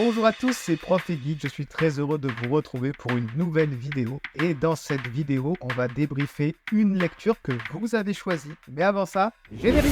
Bonjour à tous, c'est Prof et Geek, je suis très heureux de vous retrouver pour une nouvelle vidéo. Et dans cette vidéo, on va débriefer une lecture que vous avez choisie. Mais avant ça, générique!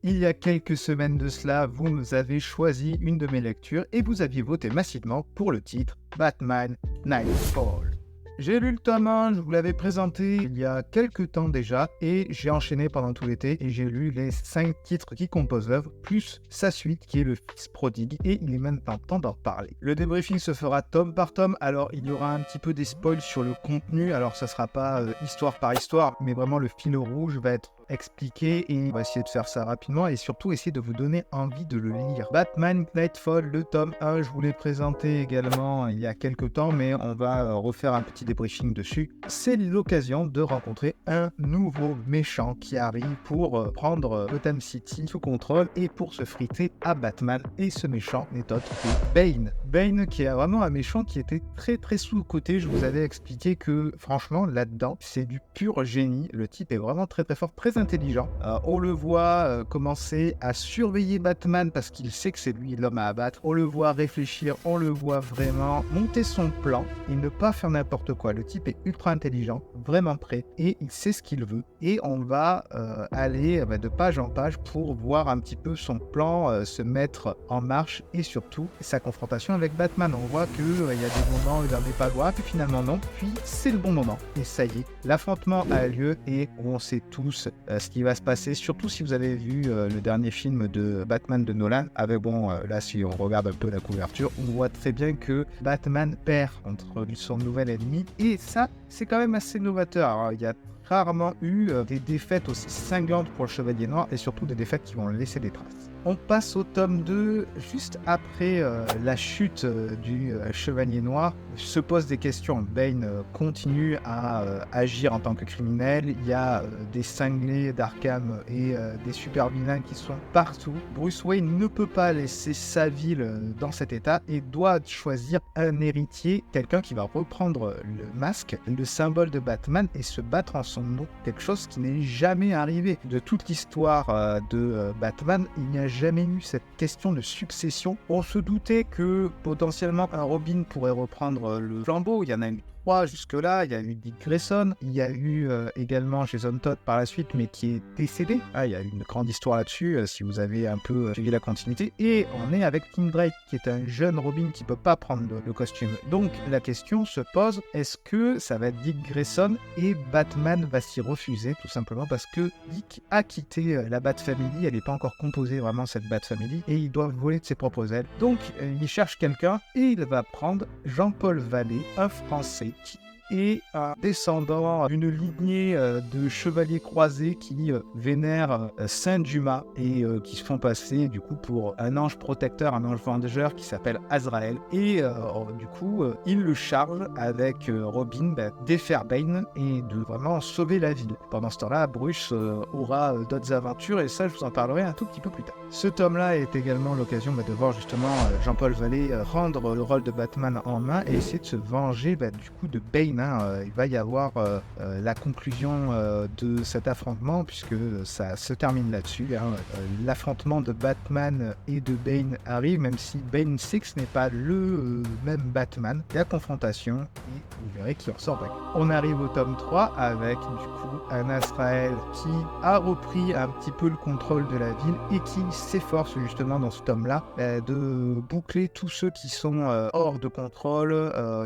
Il y a quelques semaines de cela, vous nous avez choisi une de mes lectures et vous aviez voté massivement pour le titre Batman Nightfall. J'ai lu le tome 1, je vous l'avais présenté il y a quelques temps déjà, et j'ai enchaîné pendant tout l'été, et j'ai lu les 5 titres qui composent l'œuvre, plus sa suite qui est Le Fils Prodigue, et il est maintenant temps d'en parler. Le débriefing se fera tome par tome, alors il y aura un petit peu des spoils sur le contenu, alors ça sera pas histoire par histoire, mais vraiment le fil rouge va être expliqué, et on va essayer de faire ça rapidement, et surtout essayer de vous donner envie de le lire. Batman Nightfall, le tome 1, je vous l'ai présenté également il y a quelques temps, mais on va refaire un petit débriefing dessus. C'est l'occasion de rencontrer un nouveau méchant qui arrive pour prendre Gotham City sous contrôle et pour se friter à Batman. Et ce méchant n'est autre que Bane. Bane qui est vraiment un méchant qui était très sous-coté. Je vous avais expliqué que franchement là-dedans c'est du pur génie. Le type est vraiment très fort, très intelligent. On le voit commencer à surveiller Batman parce qu'il sait que c'est lui l'homme à abattre. On le voit réfléchir, on le voit vraiment monter son plan et ne pas faire n'importe quoi. Le type est ultra intelligent, vraiment prêt, et il sait ce qu'il veut. Et on va aller de page en page pour voir un petit peu son plan se mettre en marche et surtout sa confrontation avec Batman. On voit qu'il y a des moments où il n'en est pas loin, puis finalement non, puis c'est le bon moment. Et ça y est, l'affrontement a lieu et on sait tous ce qui va se passer, surtout si vous avez vu le dernier film de Batman de Nolan. Avec là si on regarde un peu la couverture, on voit très bien que Batman perd contre son nouvel ennemi. Et ça, c'est quand même assez novateur. Alors, il y a rarement eu des défaites aussi cinglantes pour le Chevalier Noir et surtout des défaites qui vont laisser des traces. On passe au tome 2, juste après la chute du Chevalier Noir. Se pose des questions. Bane continue à agir en tant que criminel. Il y a des cinglés d'Arkham et des super vilains qui sont partout. Bruce Wayne ne peut pas laisser sa ville dans cet état et doit choisir un héritier, quelqu'un qui va reprendre le masque, le symbole de Batman et se battre en son nom. Quelque chose qui n'est jamais arrivé. De toute l'histoire de Batman, il n'y a jamais eu cette question de succession. On se doutait que potentiellement un Robin pourrait reprendre le flambeau. Il y en a eu 3 jusque-là. Il y a eu Dick Grayson. Il y a eu également Jason Todd par la suite, mais qui est décédé. Il y a eu une grande histoire là-dessus, si vous avez un peu suivi la continuité. Et on est avec Tim Drake, qui est un jeune Robin qui peut pas prendre le costume. Donc la question se pose, est-ce que ça va être Dick Grayson et Batman va s'y refuser, tout simplement parce que Dick a quitté la Bat Family. Elle n'est pas encore composée vraiment, cette Bat Family, et il doit voler de ses propres ailes. Donc il cherche quelqu'un et il va prendre Jean-Paul Vallée, un Français qui est un descendant d'une lignée de chevaliers croisés qui vénèrent Saint Dumas et qui se font passer du coup pour un ange protecteur, un ange vengeur qui s'appelle Azrael. Et du coup, il le charge avec Robin défaire Bane et de vraiment sauver la ville. Pendant ce temps-là, Bruce aura d'autres aventures et ça, je vous en parlerai un tout petit peu plus tard. Ce tome-là est également l'occasion de voir justement Jean-Paul Vallée prendre le rôle de Batman en main et essayer de se venger du coup de Bane. Il va y avoir la conclusion de cet affrontement puisque ça se termine là-dessus. L'affrontement de Batman et de Bane arrive, même si Bane sait que ce n'est pas le même Batman. La confrontation et vous verrez qui en sort vainqueur. On arrive au tome 3 avec du coup un Azrael qui a repris un petit peu le contrôle de la ville et qui s'efforce justement dans ce tome-là de boucler tous ceux qui sont hors de contrôle.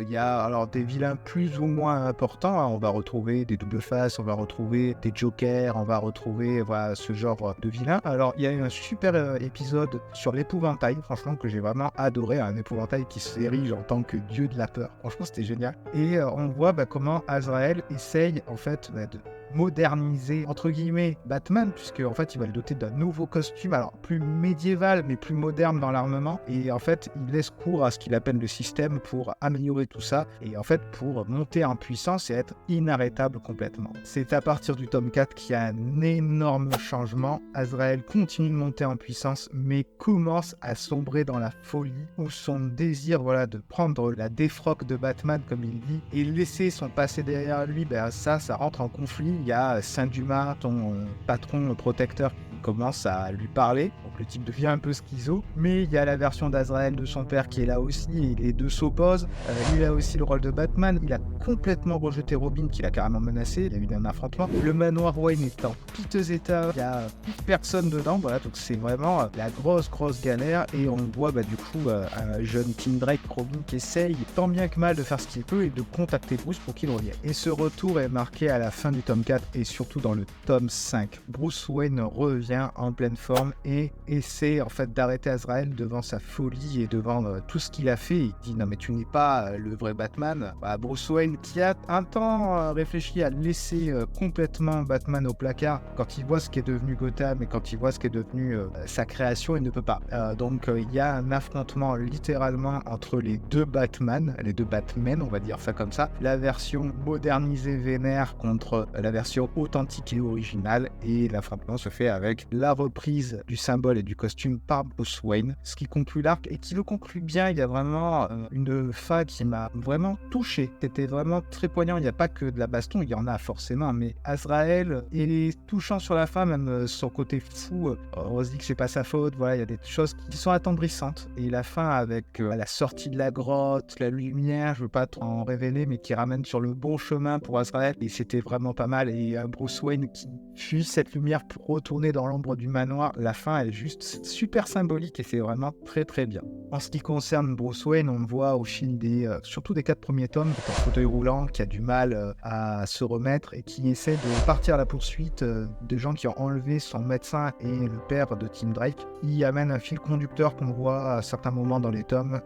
Il y a alors des vilains plus ou moins importants. On va retrouver des double faces, on va retrouver des jokers, on va retrouver ce genre de vilains. Alors il y a eu un super épisode sur l'épouvantail, franchement, que j'ai vraiment adoré, un épouvantail qui s'érige en tant que dieu de la peur. Franchement, c'était génial. Et on voit comment Azrael essaye en fait de moderniser entre guillemets Batman, puisque en fait il va le doter d'un nouveau costume, alors plus médiéval mais plus moderne dans l'armement, et en fait il laisse cours à ce qu'il appelle le système pour améliorer tout ça, et en fait pour monter en puissance et être inarrêtable complètement. C'est à partir du tome 4 qu'il y a un énorme changement. Azrael continue de monter en puissance mais commence à sombrer dans la folie, où son désir de prendre la défroque de Batman comme il dit et laisser son passé derrière lui, ça rentre en conflit. Il y a Saint-Dumas, ton patron protecteur, qui commence à lui parler, donc le type devient un peu schizo, mais il y a la version d'Azrael de son père qui est là aussi, et les deux s'opposent. Il a aussi le rôle de Batman, il a complètement rejeté Robin qu'il a carrément menacé, il y a eu un affrontement. Le manoir Wayne est en piteux état, il y a plus personne dedans, donc c'est vraiment la grosse galère, et on voit du coup un jeune Tim Drake, Robin, qui essaye tant bien que mal de faire ce qu'il peut et de contacter Bruce pour qu'il revienne. Et ce retour est marqué à la fin du tome 4 et surtout dans le tome 5. Bruce Wayne revient en pleine forme et essaie en fait d'arrêter Azrael devant sa folie et devant tout ce qu'il a fait. Il dit non mais tu n'es pas le vrai Batman. Bruce Wayne qui a un temps réfléchi à laisser complètement Batman au placard quand il voit ce qu'est devenu Gotham et quand il voit ce qu'est devenu sa création, il ne peut pas. Donc il y a un affrontement littéralement entre les deux Batman, les deux Batmen, on va dire ça comme ça, la version modernisée vénère contre la version authentique et originale, et l'affrontement se fait avec la reprise du symbole et du costume par Bruce Wayne, ce qui conclut l'arc et qui le conclut bien. Il y a vraiment une fin qui m'a vraiment touché, c'était vraiment très poignant. Il n'y a pas que de la baston, il y en a forcément, mais Azrael est touchant sur la fin, même son côté fou, on se dit que c'est pas sa faute, il y a des choses qui sont attendrissantes, et la fin avec la sortie de la grotte, la lumière, je veux pas trop en révéler, mais qui ramène sur le bon chemin pour Azrael, et c'était vraiment pas mal. Et Bruce Wayne qui fuit cette lumière pour retourner dans l'ombre du manoir, la fin elle est juste super symbolique et c'est vraiment très bien. En ce qui concerne Bruce Wayne, on le voit au fil surtout des 4 premiers tomes, qui est en fauteuil roulant, qui a du mal à se remettre et qui essaie de partir à la poursuite de gens qui ont enlevé son médecin et le père de Tim Drake. Il amène un fil conducteur qu'on voit à certains moments dans les tomes,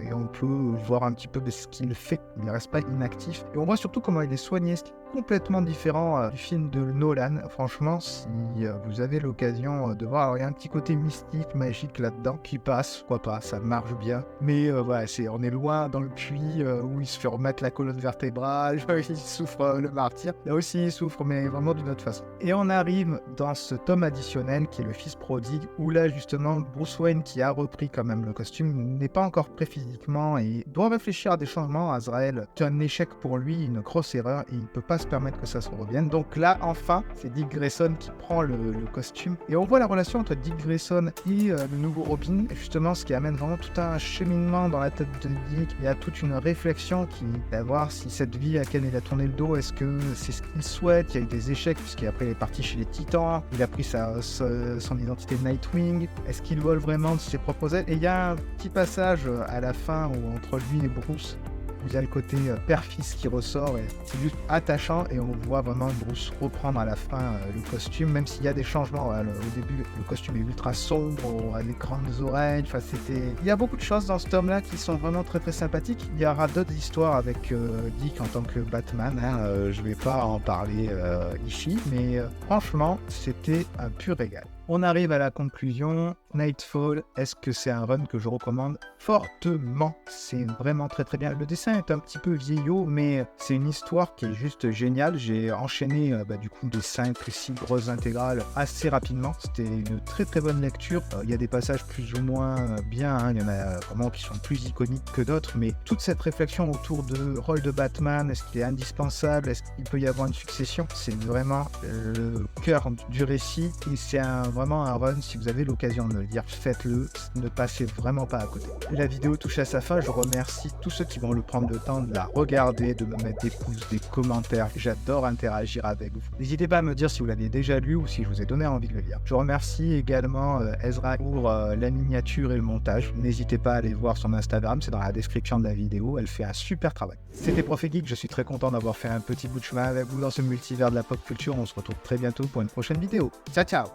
et on peut voir un petit peu de ce qu'il fait. Il ne reste pas inactif. Et on voit surtout comment il est soigné, ce qui est complètement différent du film de Nolan. Franchement, si vous avez l'occasion de voir, il y a un petit côté mystique, magique là-dedans qui passe, pourquoi pas, ça marche bien. Mais on est loin dans le puits où il se fait remettre la colonne vertébrale, il souffre le martyr. Là aussi, il souffre, mais vraiment d'une autre façon. Et on arrive dans ce tome additionnel qui est le fils prodigue, où là, justement, Bruce Wayne, qui a repris quand même le costume, n'est pas encore prêt physiquement et doit réfléchir à des changements. Azrael, c'est un échec pour lui, une grosse erreur, et il ne peut pas se permettre que ça se revienne. Donc là, enfin, c'est Dick Grayson qui prend le costume. Et on voit la relation entre Dick Grayson et le nouveau Robin, et justement, ce qui amène vraiment tout un cheminement dans la tête de Dick. Il y a toute une réflexion qui est à voir si cette vie à laquelle il a tourné le dos, est-ce que c'est ce qu'il souhaite. Il y a eu des échecs, puisqu'après il est parti chez les Titans, il a pris son identité de Nightwing. Est-ce qu'il vole vraiment de ses propres ailes? Et il y a un petit passage à la fin où entre lui et Bruce, il y a le côté père-fils qui ressort, et c'est juste attachant, et on voit vraiment Bruce reprendre à la fin le costume, même s'il y a des changements. Au début, le costume est ultra sombre, avec des grandes oreilles, il y a beaucoup de choses dans ce tome-là qui sont vraiment très sympathiques. Il y aura d'autres histoires avec Dick en tant que Batman, je vais pas en parler ici, mais franchement, c'était un pur régal. On arrive à la conclusion. Nightfall, est-ce que c'est un run que je recommande fortement? C'est vraiment très bien. Le dessin est un petit peu vieillot, mais c'est une histoire qui est juste géniale. J'ai enchaîné du coup des 5-6 grosses intégrales assez rapidement. C'était une très bonne lecture. Il y a des passages plus ou moins bien, il y en a vraiment qui sont plus iconiques que d'autres, mais toute cette réflexion autour de rôle de Batman, est-ce qu'il est indispensable, est-ce qu'il peut y avoir une succession, c'est vraiment le cœur du récit, et c'est vraiment un run. Si vous avez l'occasion de le lire, faites-le, ne passez vraiment pas à côté. La vidéo touche à sa fin, je remercie tous ceux qui vont le prendre le temps de la regarder, de me mettre des pouces, des commentaires. J'adore interagir avec vous. N'hésitez pas à me dire si vous l'aviez déjà lu ou si je vous ai donné envie de le lire. Je remercie également Ezra pour la miniature et le montage. N'hésitez pas à aller voir son Instagram, c'est dans la description de la vidéo, elle fait un super travail. C'était Prof et Geek, je suis très content d'avoir fait un petit bout de chemin avec vous dans ce multivers de la pop culture. On se retrouve très bientôt pour une prochaine vidéo. Ciao ciao.